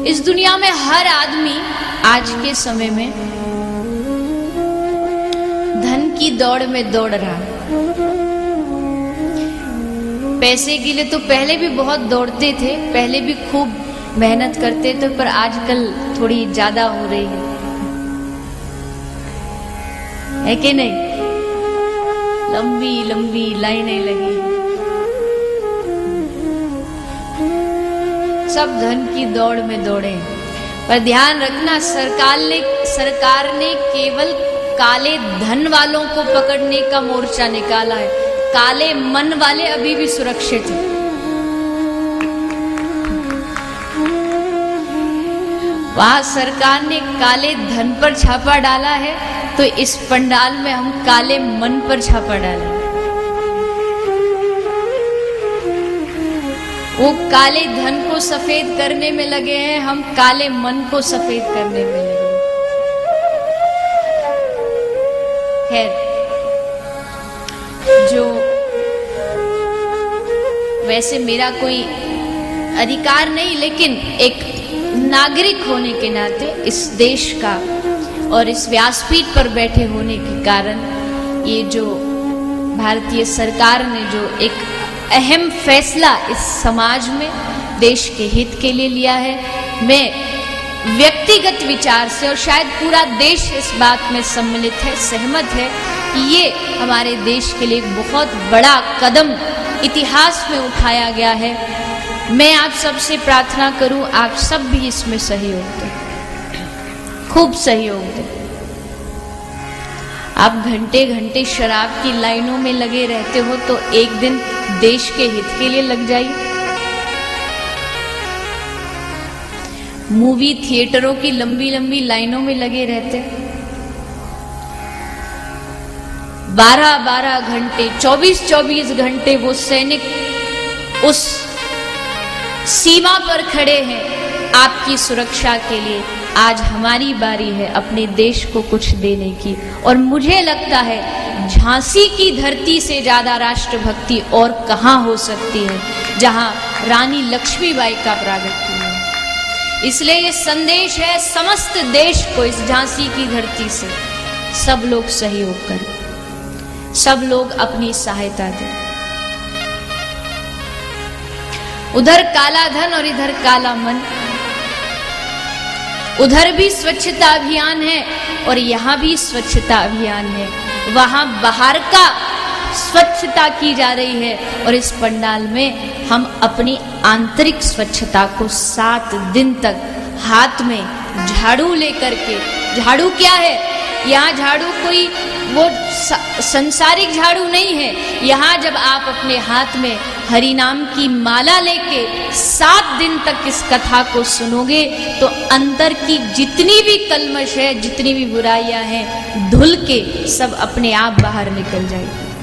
इस दुनिया में हर आदमी आज के समय में धन की दौड़ में दौड़ रहा है। पैसे के लिए तो पहले भी बहुत दौड़ते थे, पहले भी खूब मेहनत करते थे, पर आजकल थोड़ी ज्यादा हो रही है कि नहीं? लंबी लंबी लाइनें लगी, सब धन की दौड़ में दौड़े। पर ध्यान रखना, सरकार ने केवल काले धन वालों को पकड़ने का मोर्चा निकाला है, काले मन वाले अभी भी सुरक्षित हैं। वहां सरकार ने काले धन पर छापा डाला है, तो इस पंडाल में हम काले मन पर छापा डालें। वो काले धन को सफेद करने में लगे हैं, हम काले मन को सफेद करने में लगे। खैर, जो वैसे मेरा कोई अधिकार नहीं, लेकिन एक नागरिक होने के नाते इस देश का और इस व्यासपीठ पर बैठे होने के कारण ये जो भारतीय सरकार ने जो एक अहम फैसला इस समाज में देश के हित के लिए लिया है, मैं व्यक्तिगत विचार से और शायद पूरा देश इस बात में सम्मिलित है, सहमत है कि ये हमारे देश के लिए बहुत बड़ा कदम इतिहास में उठाया गया है। मैं आप सबसे प्रार्थना करूं, आप सब भी इसमें सहयोग दें, खूब सहयोग दें। आप घंटे घंटे शराब की लाइनों में लगे रहते हो, तो एक दिन देश के हित के लिए लग जाइए। मूवी थिएटरों की लंबी लंबी लाइनों में लगे रहते, 12-12 घंटे, 24-24 घंटे वो सैनिक उस सीमा पर खड़े हैं आपकी सुरक्षा के लिए। आज हमारी बारी है अपने देश को कुछ देने की, और मुझे लगता है झांसी की धरती से ज्यादा राष्ट्रभक्ति और कहां हो सकती है, जहां रानी लक्ष्मीबाई का प्रागट्य है। इसलिए ये संदेश है समस्त देश को, इस झांसी की धरती से सब लोग सहयोग करें, सब लोग अपनी सहायता दें। उधर काला धन और इधर काला मन, उधर भी स्वच्छता अभियान है और यहाँ भी स्वच्छता अभियान है। वहां बाहर का स्वच्छता की जा रही है और इस पंडाल में हम अपनी आंतरिक स्वच्छता को 7 दिन तक हाथ में झाड़ू लेकर के, झाड़ू क्या है, यहाँ झाड़ू कोई वो संसारिक झाड़ू नहीं है। यहाँ जब आप अपने हाथ में हरि नाम की माला लेके 7 दिन तक इस कथा को सुनोगे, तो अंदर की जितनी भी कलमश है, जितनी भी बुराइयां हैं, धुल के सब अपने आप बाहर निकल जाएगी।